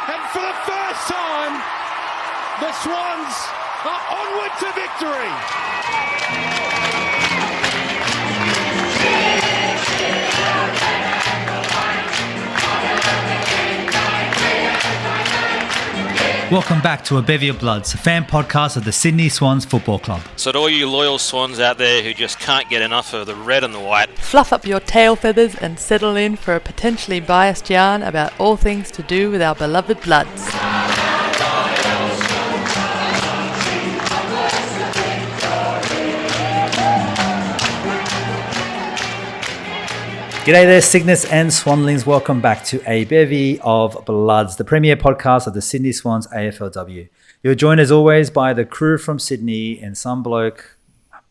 And for the first time, the Swans are onward to victory. Welcome back to A Bevy of Bloods, a fan podcast of the Sydney Swans Football Club. So to all you loyal Swans out there who just can't get enough of the red and the white, fluff up your tail feathers and settle in for a potentially biased yarn about all things to do with our beloved Bloods. G'day there, Cygnets and Swanlings. Welcome back to A Bevy of Bloods, the premier podcast of the Sydney Swans AFLW. You're joined as always by the crew from Sydney and some bloke,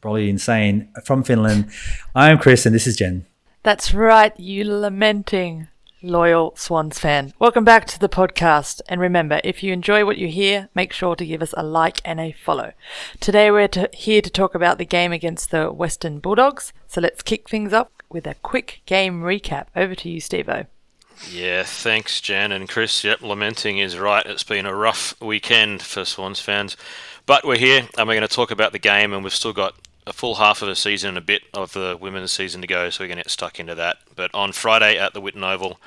probably insane, from Finland. I am Chris and this is Jen. That's right, you lamenting loyal Swans fan. Welcome back to the podcast. And remember, if you enjoy what you hear, make sure to give us a like and a follow. Today we're here to talk about the game against the Western Bulldogs. So let's kick things up with a quick game recap. Over to you, Steve-O. Yeah, thanks, Jan and Chris. Yep, lamenting is right. It's been a rough weekend for Swans fans. But we're here and we're going to talk about the game, and we've still got a full half of the season and a bit of the women's season to go, so we're going to get stuck into that. But on Friday at the Witten Oval,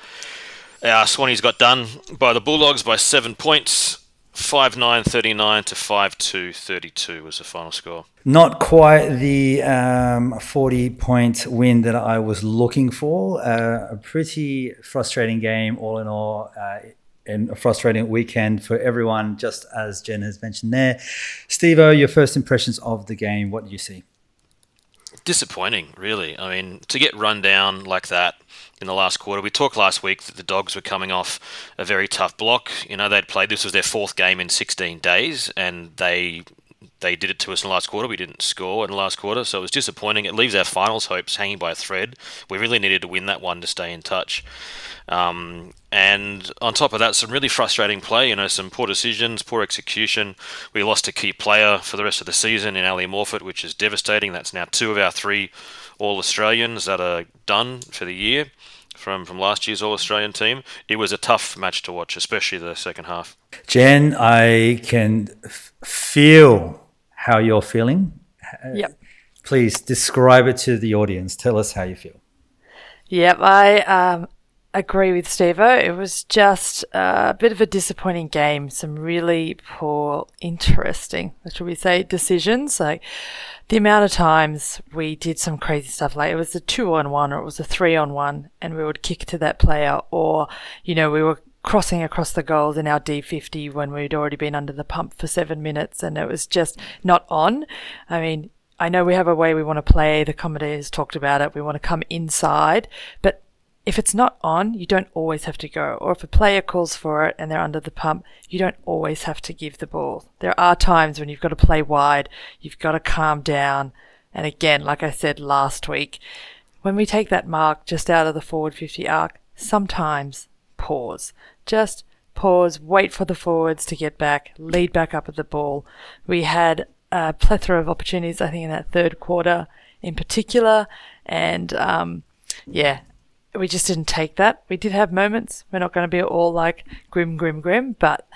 our Swannies got done by the Bulldogs by 7 points. 5-9-39 to 5-2-32 was the final score. Not quite the 40-point win that I was looking for. A pretty frustrating game all in all, and a frustrating weekend for everyone, just as Jen has mentioned there. Steve-O, your first impressions of the game, what did you see? Disappointing, really. I mean, to get run down like that in the last quarter. We talked last week that the Dogs were coming off a very tough block. You know, they'd played, this was their fourth game in 16 days, and they did it to us in the last quarter. We didn't score in the last quarter, so it was disappointing. It leaves our finals hopes hanging by a thread. We really needed to win that one to stay in touch. And on top of that, some really frustrating play, you know, some poor decisions, poor execution. We lost a key player for the rest of the season in Ali Morfitt, which is devastating. That's now 2 of our 3 All-Australians that are done for the year from last year's All-Australian team. It was a tough match to watch, especially the second half. Jen, I can feel how you're feeling. Yep. Please describe it to the audience. Tell us how you feel. Yep, I agree with Steve-O. It was just a bit of a disappointing game. Some really poor, interesting, should we say, decisions. Like the amount of times we did some crazy stuff, like it was a 2-on-1 or it was a 3-on-1, and we would kick to that player, or, you know, we were crossing across the goals in our D50 when we'd already been under the pump for 7 minutes, and it was just not on. I mean, I know we have a way we want to play. The commentators talked about it. We want to come inside, but if it's not on, you don't always have to go. Or if a player calls for it and they're under the pump, you don't always have to give the ball. There are times when you've got to play wide, you've got to calm down. And again, like I said last week, when we take that mark just out of the forward 50 arc, sometimes pause. Just pause, wait for the forwards to get back, lead back up at the ball. We had a plethora of opportunities, I think, in that third quarter in particular. And we just didn't take that. We did have moments. We're not going to be all like grim, but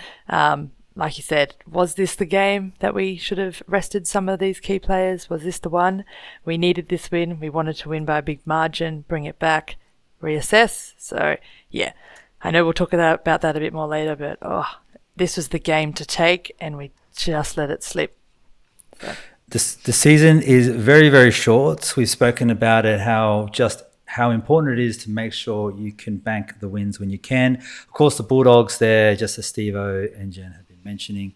like you said, was this the game that we should have rested some of these key players? Was this the one? We needed this win. We wanted to win by a big margin, bring it back, reassess. So, yeah, I know we'll talk about that a bit more later, but this was the game to take, and we just let it slip. So. The season is very, very short. We've spoken about it, how important it is to make sure you can bank the wins when you can. Of course, the Bulldogs there, just as Steve-O and Jen have been mentioning,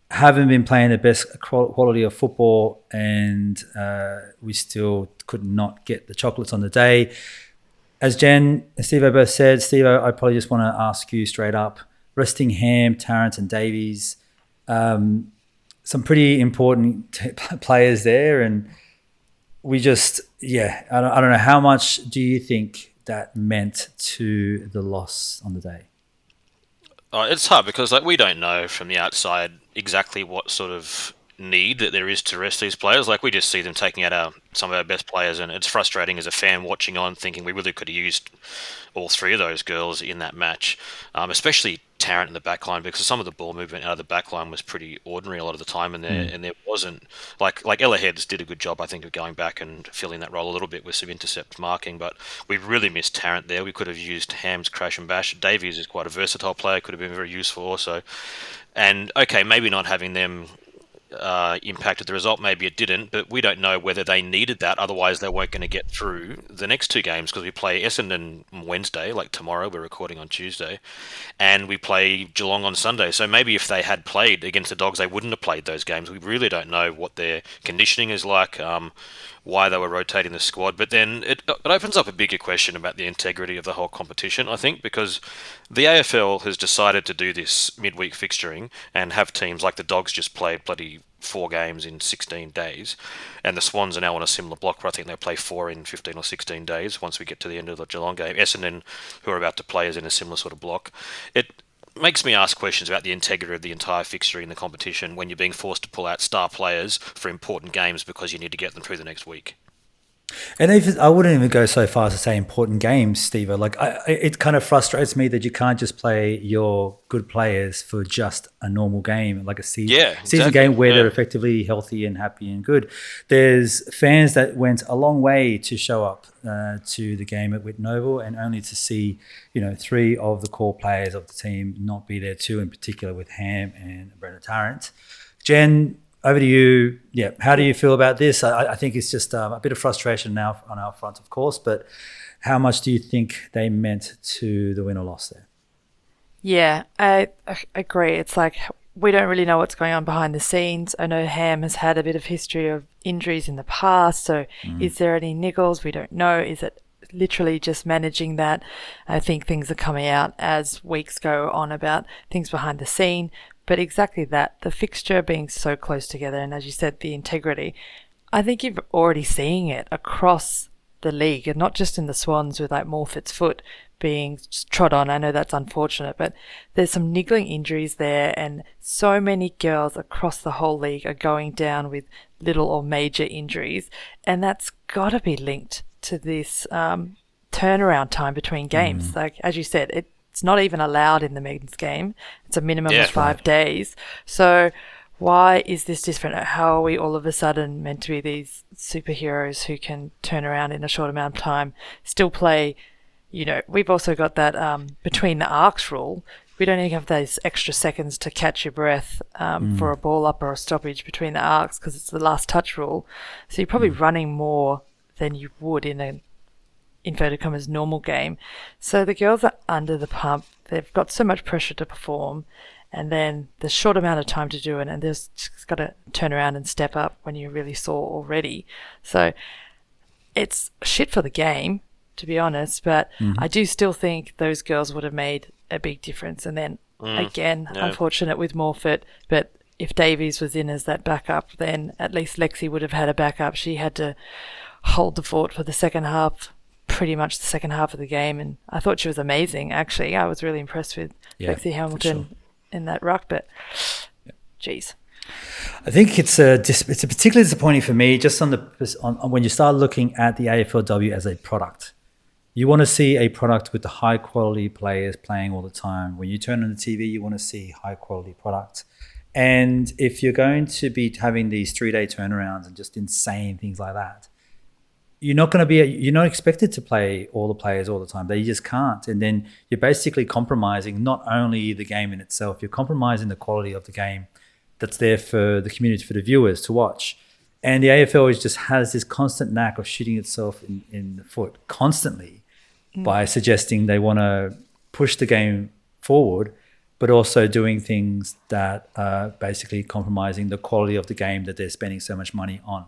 haven't been playing the best quality of football, and we still could not get the chocolates on the day. As Jen and Steve-O both said, Steve-O, I probably just want to ask you straight up, resting Ham, Tarrant and Davies, some pretty important players there, and we just, I don't know, how much do you think that meant to the loss on the day? It's hard because we don't know from the outside exactly what sort of need that there is to rest these players. We just see them taking out some of our best players, and it's frustrating as a fan watching on, thinking we really could have used all 3 of those girls in that match, especially Tarrant in the back line, because some of the ball movement out of the back line was pretty ordinary a lot of the time, and there wasn't like Ella Heads did a good job, I think, of going back and filling that role a little bit with some intercept marking, but we really missed Tarrant there. We could have used Ham's crash and bash. Davies is quite a versatile player, could have been very useful also. And okay, maybe not having them impacted the result, maybe it didn't, but we don't know whether they needed that, otherwise they weren't going to get through the next two games, because we play Essendon Wednesday, like tomorrow, we're recording on Tuesday, and we play Geelong on Sunday. So maybe if they had played against the Dogs, they wouldn't have played those games. We really don't know what their conditioning is like, why they were rotating the squad. But then it opens up a bigger question about the integrity of the whole competition, I think, because the AFL has decided to do this midweek fixturing and have teams like the Dogs just played bloody 4 games in 16 days, and the Swans are now on a similar block where I think they play 4 in 15 or 16 days once we get to the end of the Geelong game. Essendon, who are about to play, is in a similar sort of block. It makes me ask questions about the integrity of the entire fixture in the competition when you're being forced to pull out star players for important games because you need to get them through the next week. And even, I wouldn't even go so far as to say important games, Steve. Like, it kind of frustrates me that you can't just play your good players for just a normal game, like a season game where they're effectively healthy and happy and good. There's fans that went a long way to show up to the game at Witten Oval, and only to see, 3 of the core players of the team not be there too, in particular with Ham and Brendan Tarrant. Jen, over to you. Yeah, how do you feel about this? I think it's just a bit of frustration now on our front, of course, but how much do you think they meant to the win or loss there? Yeah, I agree. It's like we don't really know what's going on behind the scenes. I know Ham has had a bit of history of injuries in the past, so is there any niggles? We don't know. Is it literally just managing that? I think things are coming out as weeks go on about things behind the scene. But exactly that, the fixture being so close together, and as you said, the integrity, I think you're already seeing it across the league, and not just in the Swans with like Morfitt's foot being trod on. I know that's unfortunate, but there's some niggling injuries there, and so many girls across the whole league are going down with little or major injuries, and that's got to be linked to this turnaround time between games. Like, as you said, it's not even allowed in the men's game. It's a minimum of 5 days. So why is this different? How are we all of a sudden meant to be these superheroes who can turn around in a short amount of time, still play? We've also got that between the arcs rule. We don't even have those extra seconds to catch your breath for a ball up or a stoppage between the arcs, because it's the last touch rule. So you're probably running more than you would in an inverted commas normal game. So the girls are under the pump. They've got so much pressure to perform, and then the short amount of time to do it, and there's just got to turn around and step up when you really saw already. So it's shit for the game, to be honest, but I do still think those girls would have made a big difference. And then unfortunate with Morfitt, but if Davies was in as that backup, then at least Lexi would have had a backup. She had to hold the fort for the second half, pretty much the second half of the game, and I thought she was amazing. Actually, I was really impressed with Lexi Hamilton in that ruck, but geez. I think it's particularly disappointing for me just on when you start looking at the AFLW as a product. You want to see a product with the high quality players playing all the time. When you turn on the TV, you want to see high quality product. And if you're going to be having these 3-day turnarounds and just insane things like that, you're not expected to play all the players all the time. They just can't. And then you're basically compromising not only the game in itself, you're compromising the quality of the game that's there for the community, for the viewers to watch. And the AFL just has this constant knack of shooting itself in the foot constantly by suggesting they want to push the game forward, but also doing things that are basically compromising the quality of the game that they're spending so much money on.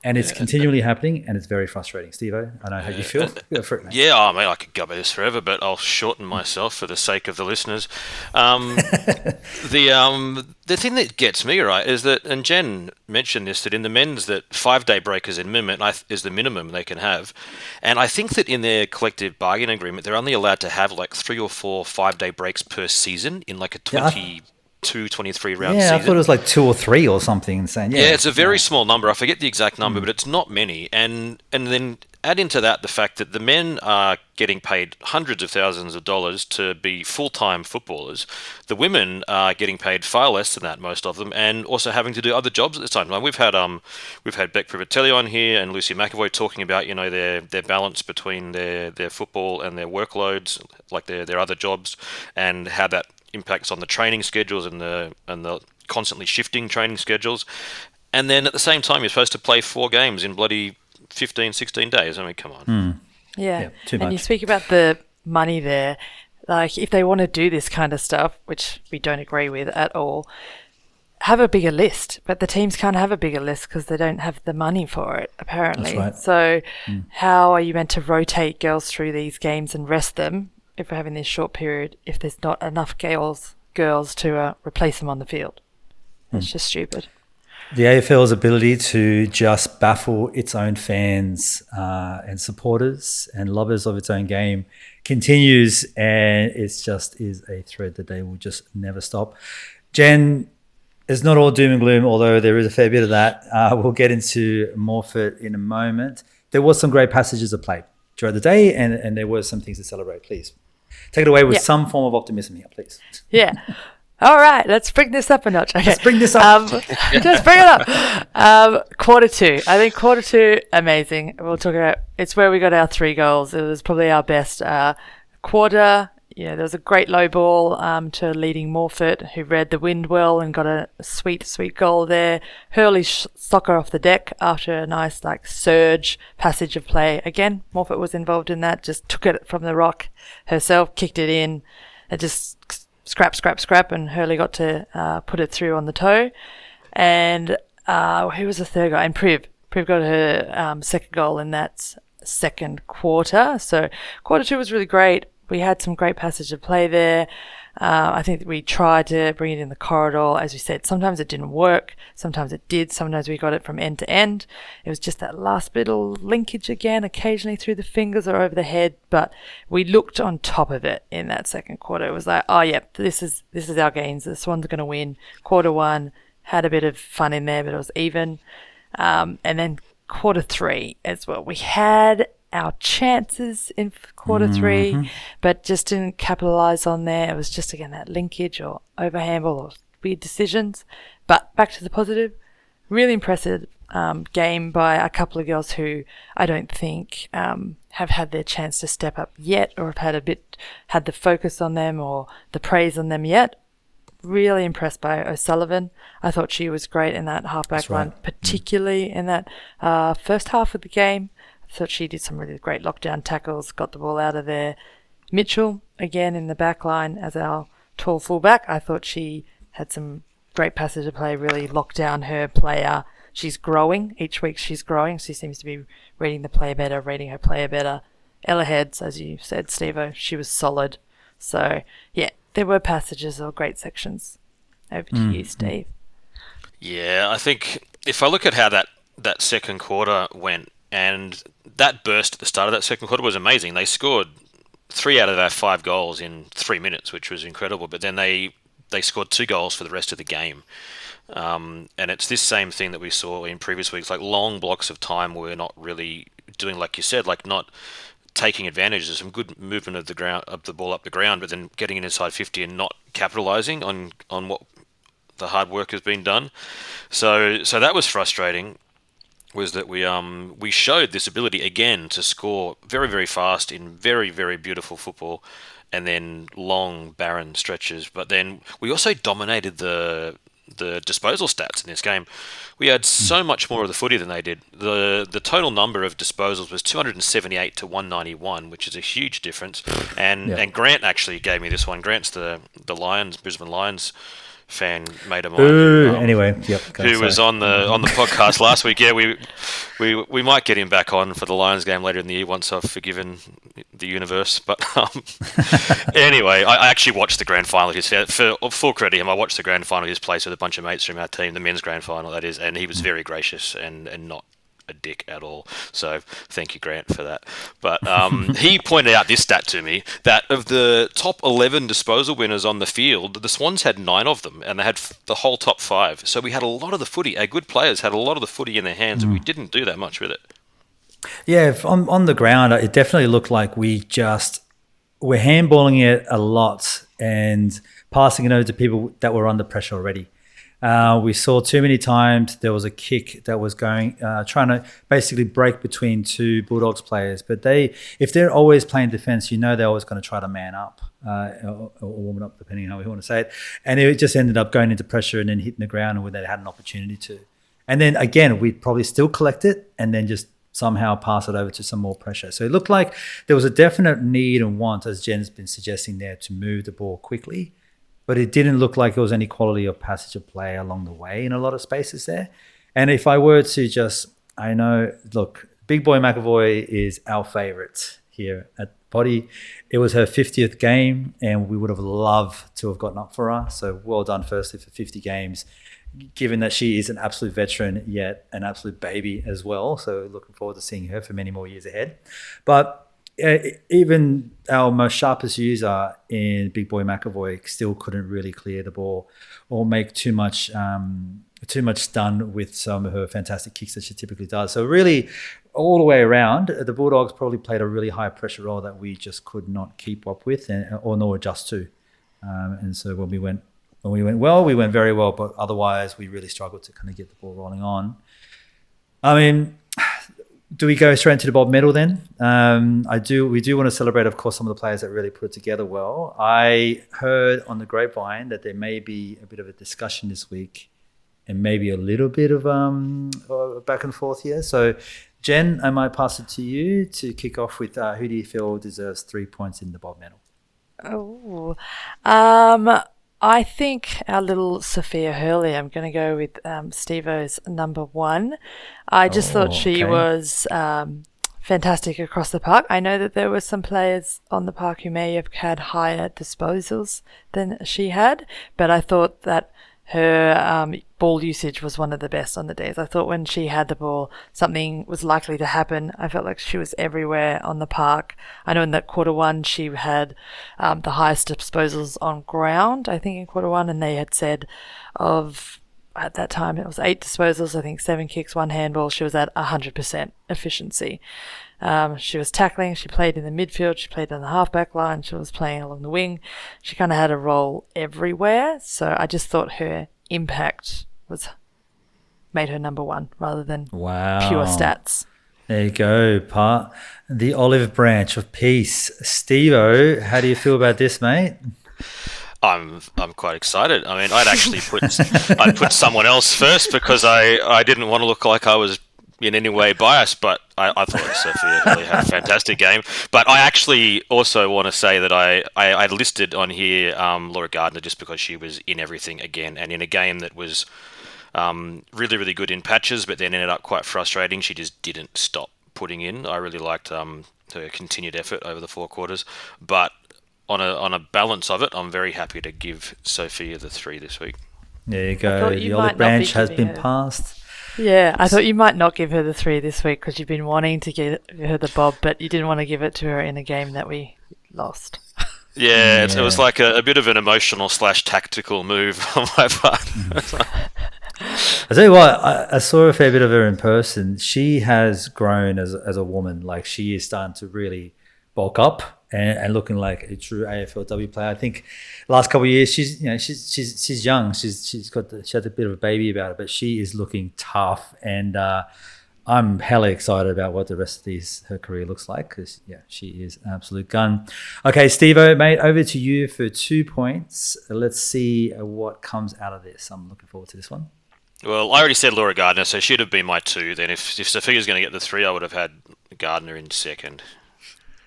And it's continually happening, and it's very frustrating. Steve-O, I know how you feel. Go for it, mate. Yeah, I mean, I could go about this forever, but I'll shorten myself for the sake of the listeners. The thing that gets me, right, is that, and Jen mentioned this, that in the men's, that 5-day break is the minimum they can have. And I think that in their collective bargaining agreement, they're only allowed to have like 3 or 4 5-day breaks per season in like a 20 23 round Yeah, season. I thought it was like 2 or 3 or something insane. Yeah, it's a very small number. I forget the exact number, but it's not many. And then add into that the fact that the men are getting paid hundreds of thousands of dollars to be full-time footballers. The women are getting paid far less than that, most of them, and also having to do other jobs at this time. Like we've had Beck Privatelli on here and Lucy McAvoy talking about their balance between their football and their workloads, like their other jobs, and how that impacts on the training schedules and the constantly shifting training schedules. And then at the same time, you're supposed to play 4 games in bloody 15, 16 days. I mean, come on. Yeah. Too much. And you speak about the money there. Like, if they want to do this kind of stuff, which we don't agree with at all, have a bigger list. But the teams can't have a bigger list because they don't have the money for it, apparently. That's So right. how are you meant to rotate girls through these games and rest them if we're having this short period if there's not enough girls to replace them on the field? It's just stupid. The AFL's ability to just baffle its own fans and supporters and lovers of its own game continues, and it's just is a thread that they will just never stop. Jen, it's not all doom and gloom, although there is a fair bit of that. We'll get into Morphett in a moment. There was some great passages of play throughout the day, and there were some things to celebrate. Please take it away with some form of optimism here, please. Yeah. All right, let's bring this up a notch. Okay. Let's bring this up. Just bring it up. Quarter 2. I think quarter 2, amazing. We'll talk about, it's where we got our 3 goals. It was probably our best quarter. Yeah, there was a great low ball to leading Morphett, who read the wind well and got a sweet, sweet goal there. Hurley soccer off the deck after a nice surge passage of play. Again, Morphett was involved in that, just took it from the rock herself, kicked it in, and just scrap, and Hurley got to put it through on the toe. And who was the third guy? And Priv got her second goal in that second quarter. So quarter 2 was really great. We had some great passage of play there. I think we tried to bring it in the corridor. As we said, sometimes it didn't work. Sometimes it did. Sometimes we got it from end to end. It was just that last bit of linkage again, occasionally through the fingers or over the head. But we looked on top of it in that second quarter. It was like, oh, yeah, this is our gains. The Swans are going to win. Quarter 1 had a bit of fun in there, but it was even. And then quarter 3 as well. We had our chances in quarter 3, but just didn't capitalise on there. It was just, again, that linkage or overhandball or weird decisions. But back to the positive, really impressive game by a couple of girls who I don't think have had their chance to step up yet, or have had the focus on them or the praise on them yet. Really impressed by O'Sullivan. I thought she was great in that halfback line, particularly in that first half of the game. I thought she did some really great lockdown tackles, got the ball out of there. Mitchell, again, in the back line as our tall fullback. I thought she had some great passage of play, really locked down her player. She's growing. Each week she's growing. She seems to be reading her player better. Ella Heads, as you said, Steve-O, she was solid. So, yeah, there were passages or great sections. Over to you, Steve. Yeah, I think if I look at how that second quarter went, and that burst at the start of that second quarter was amazing. They scored 3 out of their 5 goals in 3 minutes, which was incredible. But then they scored 2 goals for the rest of the game. And it's this same thing that we saw in previous weeks, like long blocks of time where we're not really doing, like you said, like not taking advantage of some good movement of the ball up the ground, but then getting it inside 50 and not capitalising on what the hard work has been done. So that was frustrating. Was that we showed this ability again to score very, very fast in very, very beautiful football, and then long barren stretches. But then we also dominated the disposal stats in this game. We had so much more of the footy than they did. The total number of disposals was 278 to 191, which is a huge difference. And Grant actually gave me this one. Grant's the Brisbane Lions fan, mate of mine. Anyway, who was on the podcast last week. Yeah, we might get him back on for the Lions game later in the year once I've forgiven the universe. But anyway, I actually watched the grand final. For full credit to him, I watched the grand final of his place with a bunch of mates from our team, the men's grand final that is, and he was very gracious and not a dick at all. So thank you, Grant, for that. But he pointed out this stat to me, that of the top 11 disposal winners on the field, the Swans had 9 of them, and they had the whole top 5. So we had a lot of the footy. Our good players had a lot of the footy in their hands, and we didn't do that much with it. Yeah, on the ground, it definitely looked like we're handballing it a lot and passing it over to people that were under pressure already. We saw too many times there was a kick that was trying to basically break between 2 Bulldogs players. But if they're always playing defense, they're always going to try to man up or warm it up, depending on how we want to say it. And it just ended up going into pressure and then hitting the ground where they had an opportunity to. And then again, we'd probably still collect it and then just somehow pass it over to some more pressure. So it looked like there was a definite need and want, as Jen's been suggesting there, to move the ball quickly. But it didn't look like there was any quality of passage of play along the way in a lot of spaces there. And if I were to look, Big Boy McAvoy is our favourite here at Potty. It was her 50th game, and we would have loved to have gotten up for her. So well done, firstly, for 50 games, given that she is an absolute veteran, yet an absolute baby as well. So looking forward to seeing her for many more years ahead. But even our most sharpest user in Big Boy McAvoy still couldn't really clear the ball or make too much stun with some of her fantastic kicks that she typically does. So really, all the way around, the Bulldogs probably played a really high pressure role that we just could not keep up with or nor adjust to. And so when we went well, we went very well, but otherwise we really struggled to kind of get the ball rolling on. I mean, do we go straight into the Bob medal then? We do want to celebrate, of course, some of the players that really put it together well. I heard on the grapevine that there may be a bit of a discussion this week and maybe a little bit of back and forth here. So, Jen, I might pass it to you to kick off with who do you feel deserves 3 points in the Bob medal? I think our little Sophia Hurley, I'm going to go with Steve-O's number 1. I just thought she was fantastic across the park. I know that there were some players on the park who may have had higher disposals than she had, but I thought that her ball usage was one of the best on the days. I thought when she had the ball, something was likely to happen. I felt like she was everywhere on the park. I know in that quarter 1, she had the highest disposals on ground, I think, in quarter 1, and they had said at that time, it was 8 disposals, I think 7 kicks, 1 handball. She was at 100% efficiency. She was tackling, she played in the midfield, she played on the halfback line, she was playing along the wing. She kind of had a role everywhere. So I just thought her impact made her number 1 rather than pure stats. There you go, the olive branch of peace. Steve-O, how do you feel about this, mate? I'm quite excited. I mean, I'd put someone else first because I didn't want to look like I was in any way biased, but I thought Sophia really had a fantastic game. But I actually also want to say that I listed on here Laura Gardner just because she was in everything again, and in a game that was really, really good in patches, but then ended up quite frustrating. She just didn't stop putting in. I really liked her continued effort over the 4 quarters. But on a balance of it, I'm very happy to give Sophia the 3 this week. There you go. The olive branch has been passed. Yeah, I thought you might not give her the 3 this week because you've been wanting to give her the Bob, but you didn't want to give it to her in a game that we lost. Yeah, it was like a bit of an emotional / tactical move on my part. I tell you what, I saw a fair bit of her in person. She has grown as a woman. Like, she is starting to really bulk up and looking like a true AFLW player. I think last couple of years she's young. She has a bit of a baby about her, but she is looking tough, and I'm hella excited about what the rest of her career looks like because she is an absolute gun. Okay, Steve-O, mate, over to you for 2 points. Let's see what comes out of this. I'm looking forward to this one. Well, I already said Laura Gardner, so she'd have been my 2. Then if Sophia's going to get the 3, I would have had Gardner in second.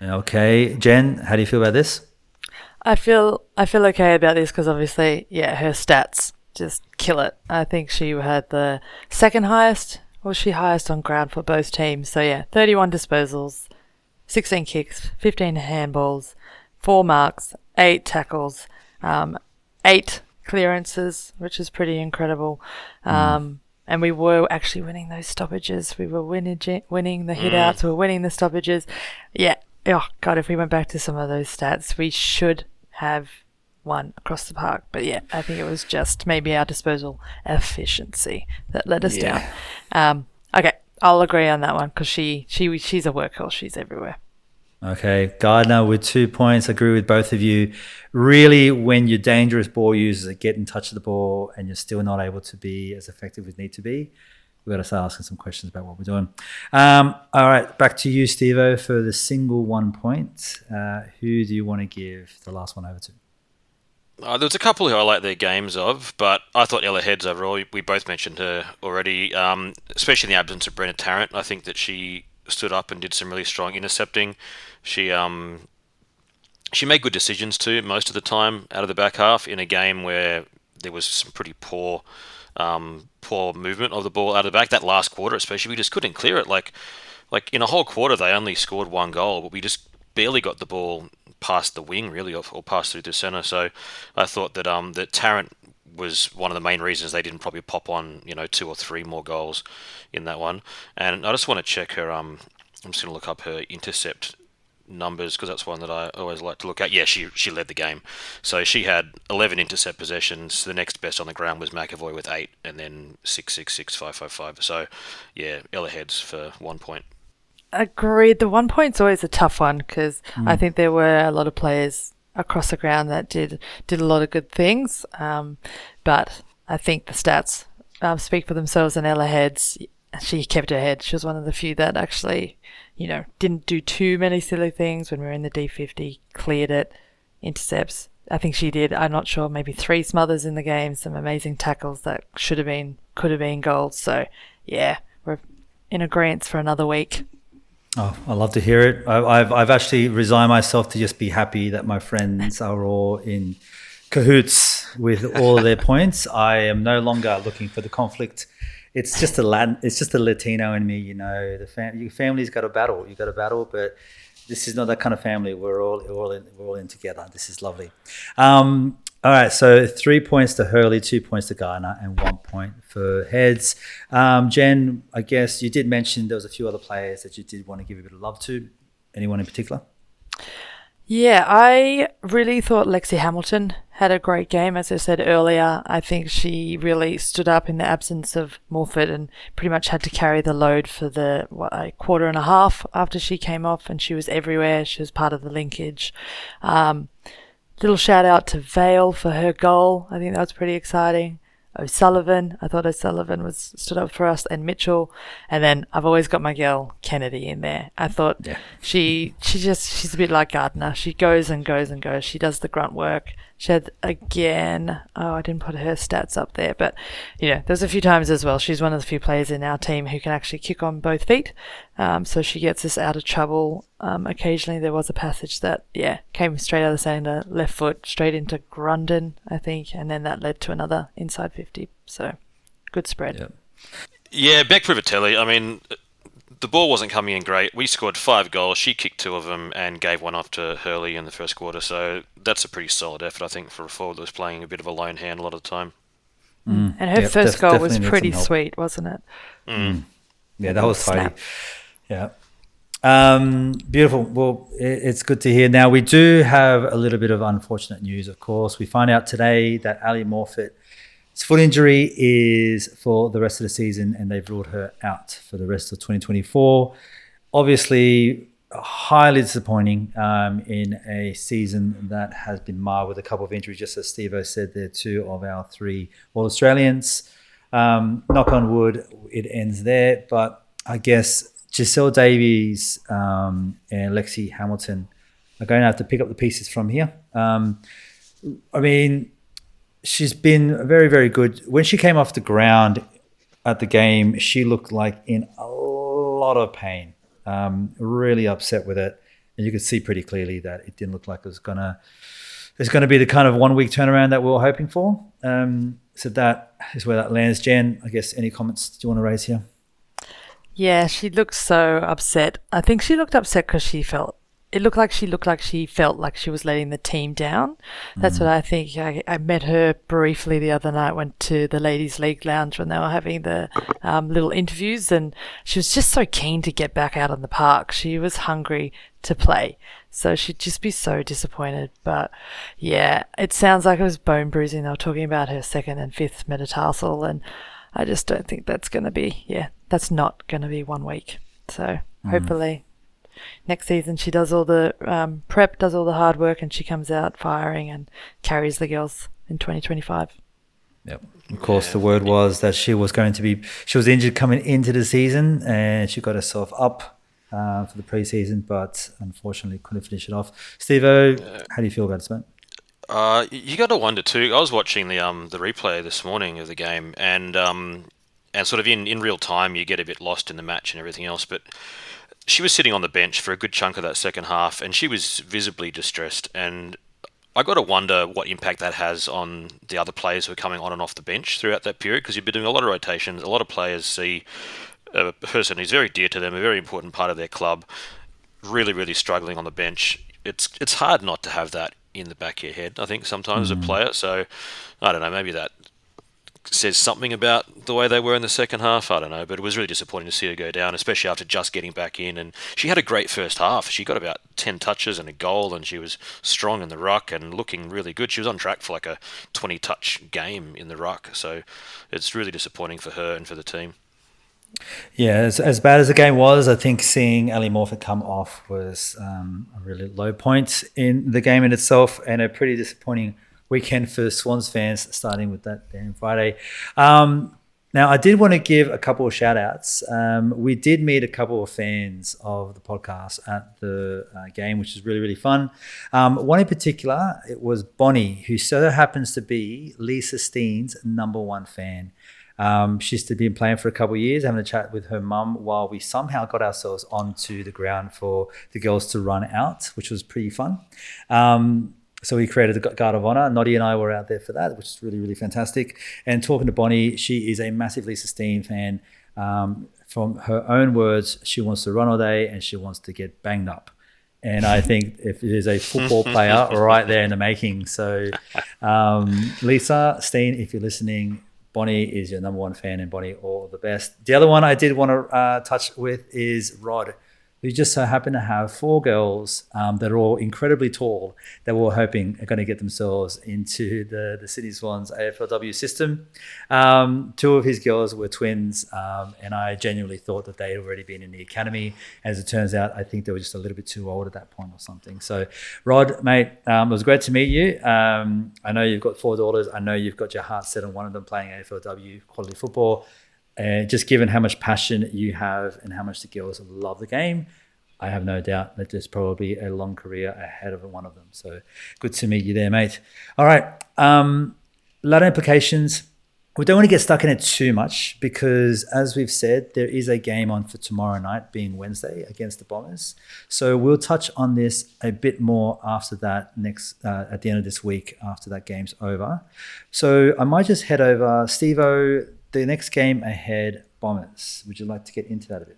Okay, Jen, how do you feel about this? I feel okay about this because obviously, her stats just kill it. I think she had the second highest, or she highest on ground for both teams. So 31 disposals, 16 kicks, 15 handballs, 4 marks, 8 tackles, 8 clearances, which is pretty incredible. And we were actually winning those stoppages. We were winning the hit-outs. We were winning the stoppages. Yeah. Oh, God, if we went back to some of those stats, we should have won across the park. But, yeah, I think it was just maybe our disposal efficiency that let us down. Okay, I'll agree on that one because she's a workhorse. She's everywhere. Okay, Gardner with 2 points. I agree with both of you. Really, when your dangerous ball users get in touch with the ball and you're still not able to be as effective as you need to be, we've got to start asking some questions about what we're doing. All right, back to you, Steve-O, for the single 1 point. Who do you want to give the last one over to? There was a couple who I like their games of, but I thought Ella Heads overall, we both mentioned her already, especially in the absence of Brenna Tarrant. I think that she stood up and did some really strong intercepting. She made good decisions too most of the time out of the back half in a game where there was some pretty poor movement of the ball out of the back. That last quarter especially, we just couldn't clear it. Like in a whole quarter they only scored 1 goal, but we just barely got the ball past the wing really, or past through the centre. So I thought that that Tarrant was one of the main reasons they didn't probably pop on 2 or 3 more goals in that one. And I just want to check her. I'm just going to look up her intercept numbers because that's one that I always like to look at. Yeah, she led the game. So she had 11 intercept possessions. The next best on the ground was McAvoy with 8, and then 6, 6, 6, 5, 5, 5. So yeah, Ella Heads for 1 point. Agreed. The 1 point's always a tough one because I think there were a lot of players across the ground that did a lot of good things. But I think the stats speak for themselves, and Ella Heads, she kept her head. She was one of the few that actually, didn't do too many silly things when we were in the D50, cleared it, intercepts. I think she did, I'm not sure, maybe 3 smothers in the game, some amazing tackles that could have been goals. So, yeah, we're in agreement for another week. Oh, I love to hear it. I've actually resigned myself to just be happy that my friends are all in cahoots with all their points. I am no longer looking for the conflict. It's just a Latino in me, your family's got to battle. You got to battle, but this is not that kind of family. We're all in together. This is lovely. All right, so 3 points to Hurley, 2 points to Gardner, and 1 point for Heads. Jen, I guess you did mention there was a few other players that you did want to give a bit of love to. Anyone in particular? Yeah, I really thought Lexi Hamilton had a great game. As I said earlier, I think she really stood up in the absence of Morford and pretty much had to carry the load for a quarter and a half after she came off, and she was everywhere. She was part of the linkage. Little shout out to Vale for her goal. I think that was pretty exciting. O'Sullivan, I thought O'Sullivan stood up for us, and Mitchell. And then I've always got my girl Kennedy in there. I thought she's a bit like Gardner. She goes and goes and goes. She does the grunt work. She had again, I didn't put her stats up there, but there's a few times as well. She's one of the few players in our team who can actually kick on both feet. So she gets us out of trouble. Occasionally there was a passage that, came straight out of the centre, left foot, straight into Grundon, I think, and then that led to another inside 50. So good spread. Yep. Yeah, Beck Privatelli, I mean, the ball wasn't coming in great. We scored 5 goals. She kicked 2 of them and gave 1 off to Hurley in the first quarter. So that's a pretty solid effort, I think, for a forward that was playing a bit of a lone hand a lot of the time. And her first goal was pretty sweet, wasn't it? Yeah, that was tidy. Yeah. Beautiful. Well, it's good to hear. Now, we do have a little bit of unfortunate news, of course. We find out today that Ali Morfitt's foot injury is for the rest of the season, and they've ruled her out for the rest of 2024. Obviously, highly disappointing in a season that has been marred with a couple of injuries, just as Steve-O said there, 2 of our 3 All-Australians. Knock on wood, it ends there. But I guess Giselle Davies and Lexi Hamilton are going to have to pick up the pieces from here. She's been very, very good. When she came off the ground at the game, she looked like in a lot of pain, really upset with it. And you could see pretty clearly that it didn't look like it's going to be the kind of 1 week turnaround that we were hoping for. So that is where that lands. Jen, I guess any comments do you want to raise here? Yeah, she looked so upset. I think she looked upset because she felt it looked like she felt like she was letting the team down. That's what I think. I met her briefly the other night, went to the Ladies League Lounge when they were having the little interviews, and she was just so keen to get back out on the park. She was hungry to play. So she'd just be so disappointed. But yeah, it sounds like it was bone bruising. They were talking about her 2nd and 5th metatarsal, and I just don't think that's going to be, that's not going to be 1 week. So hopefully next season she does all the prep, does all the hard work, and she comes out firing and carries the girls in 2025. Yep. Of course, the word was that she was injured coming into the season, and she got herself up for the preseason, but unfortunately couldn't finish it off. Steve-O, how do you feel about this, mate? You got to wonder too. I was watching the replay this morning of the game, and sort of in real time, you get a bit lost in the match and everything else. But she was sitting on the bench for a good chunk of that second half, and she was visibly distressed. And I got to wonder what impact that has on the other players who are coming on and off the bench throughout that period, because you've been doing a lot of rotations. A lot of players see a person who's very dear to them, a very important part of their club, really, really struggling on the bench. It's hard not to have that in the back of your head, I think, sometimes as a player. So, I don't know, maybe that says something about the way they were in the second half. I don't know, but it was really disappointing to see her go down, especially after just getting back in. And she had a great first half. She got about 10 touches and a goal, and she was strong in the ruck and looking really good. She was on track for like a 20-touch game in the ruck. So it's really disappointing for her and for the team. Yeah, as bad as the game was, I think seeing Ali Morford come off was a really low point in the game in itself, and a pretty disappointing weekend for Swans fans, starting with that damn Friday. Now, I did want to give a couple of shout-outs. We did meet a couple of fans of the podcast at the game, which is really, really fun. One in particular, it was Bonnie, who so happens to be Lisa Steen's #1 fan. She's been playing for a couple of years, having a chat with her mum while we somehow got ourselves onto the ground for the girls to run out, which was pretty fun. So we created a guard of honor. Noddy and I were out there for that, which is really, really fantastic. And talking to Bonnie, she is a massive Lisa Steen fan. From her own words, she wants to run all day and she wants to get banged up. And I think if it is a football player right there in the making. So Lisa Steen, if you're listening, Bonnie is your #1 fan, and Bonnie, all the best. The other one I did want to touch with is Rod, who just so happened to have 4 girls that are all incredibly tall that we're hoping are going to get themselves into the Sydney Swans AFLW system. 2 of his girls were twins, and I genuinely thought that they had already been in the academy. As it turns out, I think they were just a little bit too old at that point or something. So, Rod, mate, it was great to meet you. I know you've got 4 daughters. I know you've got your heart set on one of them playing AFLW quality football. And just given how much passion you have and how much the girls love the game, I have no doubt that there's probably a long career ahead of one of them. So good to meet you there, mate. All right. A lot of implications. We don't want to get stuck in it too much because, as we've said, there is a game on for tomorrow night, being Wednesday, against the Bombers. So we'll touch on this a bit more after that at the end of this week, after that game's over. So I might just head over. Steve-O, the next game ahead, Bombers. Would you like to get into that a bit?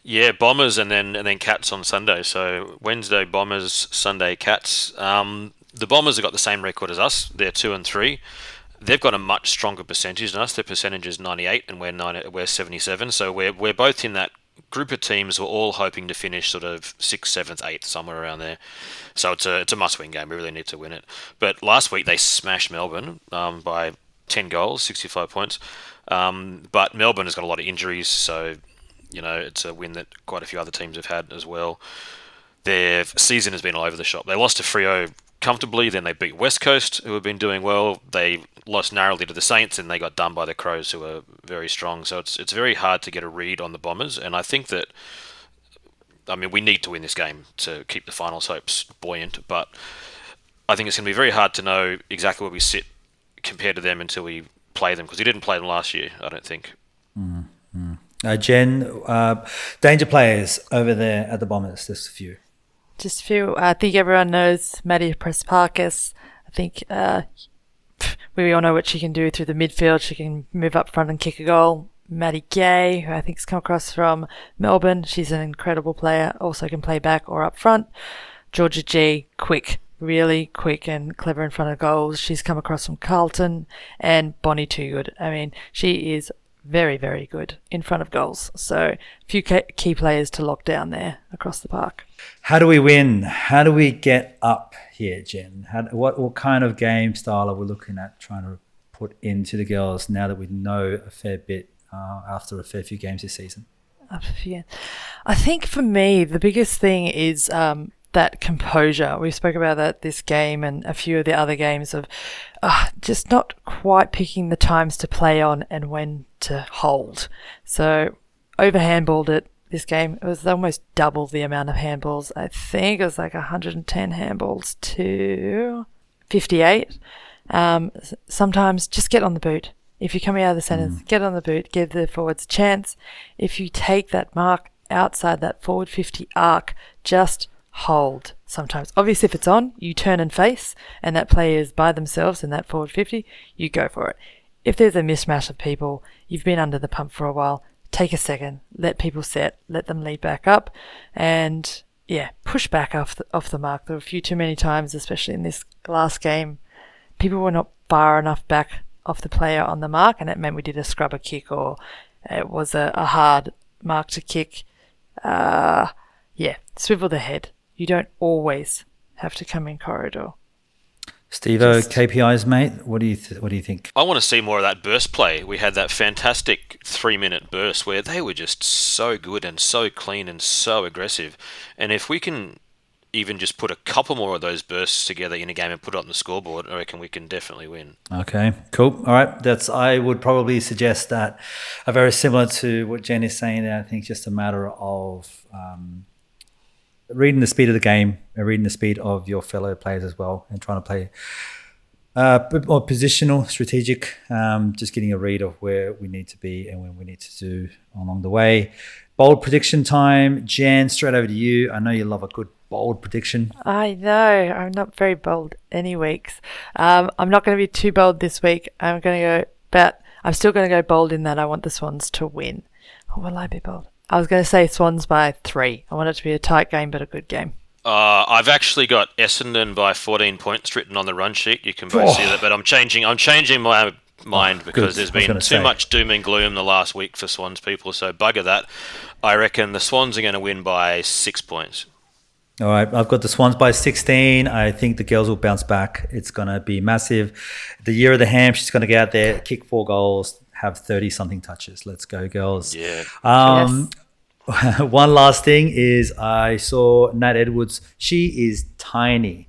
Yeah, Bombers and then Cats on Sunday. So Wednesday Bombers, Sunday Cats. The Bombers have got the same record as us. They're 2-3. They've got a much stronger percentage than us. Their percentage is 98 and we're 77. So we're both in that group of teams. We're all hoping to finish sort of 6th, 7th, 8th, somewhere around there. So it's a must-win game. We really need to win it. But last week they smashed Melbourne by 10 goals, 65 points. But Melbourne has got a lot of injuries, so it's a win that quite a few other teams have had as well. Their season has been all over the shop. They lost to Freo comfortably, then they beat West Coast, who have been doing well. They lost narrowly to the Saints, and they got done by the Crows, who are very strong. So it's very hard to get a read on the Bombers, and I think that, we need to win this game to keep the finals hopes buoyant, but I think it's going to be very hard to know exactly where we sit compared to them until we play them, because we didn't play them last year, I don't think. Mm-hmm. Jen, danger players over there at the Bombers, just a few. Just a few. I think everyone knows Maddie Press-Parkis. I think we all know what she can do through the midfield. She can move up front and kick a goal. Maddie Gay, who I think has come across from Melbourne. She's an incredible player, also can play back or up front. Georgia G, quick, really quick and clever in front of goals. She's come across from Carlton. And Bonnie Toogood. I mean, she is very, very good in front of goals. So a few key players to lock down there across the park. How do we win? How do we get up here, Jen? What kind of game style are we looking at trying to put into the girls now that we know a fair bit after a fair few games this season? I think for me, the biggest thing is that composure. We spoke about that this game and a few of the other games of just not quite picking the times to play on and when to hold. So over handballed it this game. It was almost double the amount of handballs. I think it was like 110 handballs to 58. Sometimes just get on the boot. If you're coming out of the centres, get on the boot, give the forwards a chance. If you take that mark outside that forward 50 arc, just hold sometimes. Obviously, if it's on, you turn and face, and that player is by themselves in that forward 50, you go for it. If there's a mismatch of people, you've been under the pump for a while, take a second, let people set, let them lead back up, and push back off the mark. There were a few too many times, especially in this last game, people were not far enough back off the player on the mark, and it meant we did a scrubber kick or it was a hard mark to kick. Swivel the head. You don't always have to come in corridor. Steve-O, KPIs, mate. What do you think? I want to see more of that burst play. We had that fantastic 3-minute burst where they were just so good and so clean and so aggressive. And if we can even just put a couple more of those bursts together in a game and put it on the scoreboard, I reckon we can definitely win. Okay, cool. All right, I would probably suggest that very similar to what Jen is saying there. I think just a matter of reading the speed of the game and reading the speed of your fellow players as well, and trying to play a bit more positional, strategic, just getting a read of where we need to be and when we need to do along the way. Bold prediction time. Jan, straight over to you. I know you love a good bold prediction. I know. I'm not very bold any weeks. I'm not going to be too bold this week. I'm still going to go bold in that I want the Swans to win. Or will I be bold? I was going to say Swans by 3. I want it to be a tight game, but a good game. I've actually got Essendon by 14 points written on the run sheet. You can both see that, but I'm changing my mind because there's been too much doom and gloom the last week for Swans people. So bugger that. I reckon the Swans are going to win by 6 points. All right, I've got the Swans by 16. I think the girls will bounce back. It's going to be massive. The year of the ham, she's going to get out there, kick 4 goals, have 30-something touches. Let's go, girls. Yeah. Yes. One last thing is I saw Nat Edwards. She is tiny.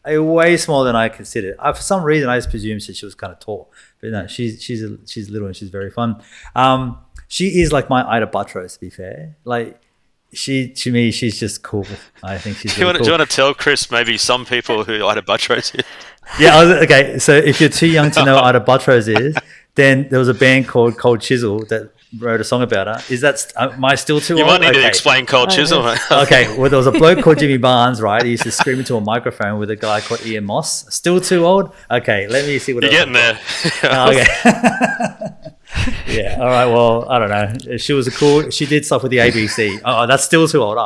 Way smaller than I considered. For some reason, I just presumed she was kind of tall. But no, she's little and she's very fun. She is like my Ida Buttrose, to be fair. Like, to me, she's just cool. I think she's really cool. Do you want to tell Chris maybe some people who Ida Buttrose is? Yeah, okay. So if you're too young to know what Ida Buttrose is, then there was a band called Cold Chisel that wrote a song about her. Am I still too old? You might need to explain Cold Chisel. Okay, well, there was a bloke called Jimmy Barnes, right? He used to scream into a microphone with a guy called Ian Moss. Still too old? Okay, let me see what you're getting there. Okay. Yeah, all right, well, I don't know. She did stuff with the ABC. Oh, that's still too old.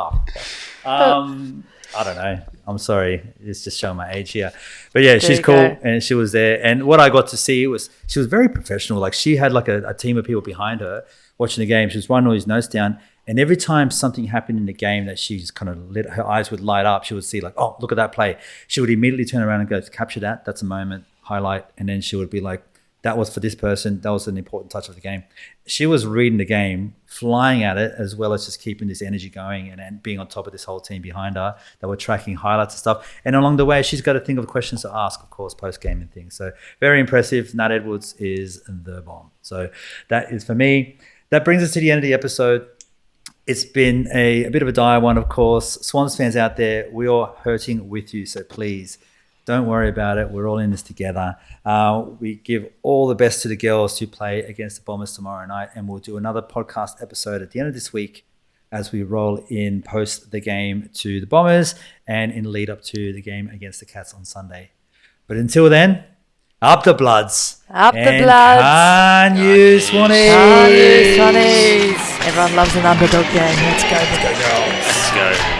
I don't know. I'm sorry. It's just showing my age here. But yeah, she's cool and she was there. And what I got to see was she was very professional. Like, she had like a team of people behind her watching the game. She was writing all these notes down. And every time something happened in the game that she just kind of her eyes would light up, she would see like, oh, look at that play. She would immediately turn around and go, capture that. That's a moment, highlight. And then she would be like, that was for this person. That was an important touch of the game. She was reading the game, flying at it, as well as just keeping this energy going and being on top of this whole team behind her that were tracking highlights and stuff. And along the way, she's got to think of questions to ask, of course, post-game and things. So very impressive. Nat Edwards is the bomb. So that is for me. That brings us to the end of the episode. It's been a bit of a dire one, of course. Swans fans out there, we are hurting with you. So please, don't worry about it. We're all in this together. We give all the best to the girls to play against the Bombers tomorrow night, and we'll do another podcast episode at the end of this week as we roll in post the game to the Bombers and in lead up to the game against the Cats on Sunday. But until then, Up the Bloods. Up the And Bloods. Can you, Swannies? Swannies. Everyone loves an underdog game. Let's go. Let's go.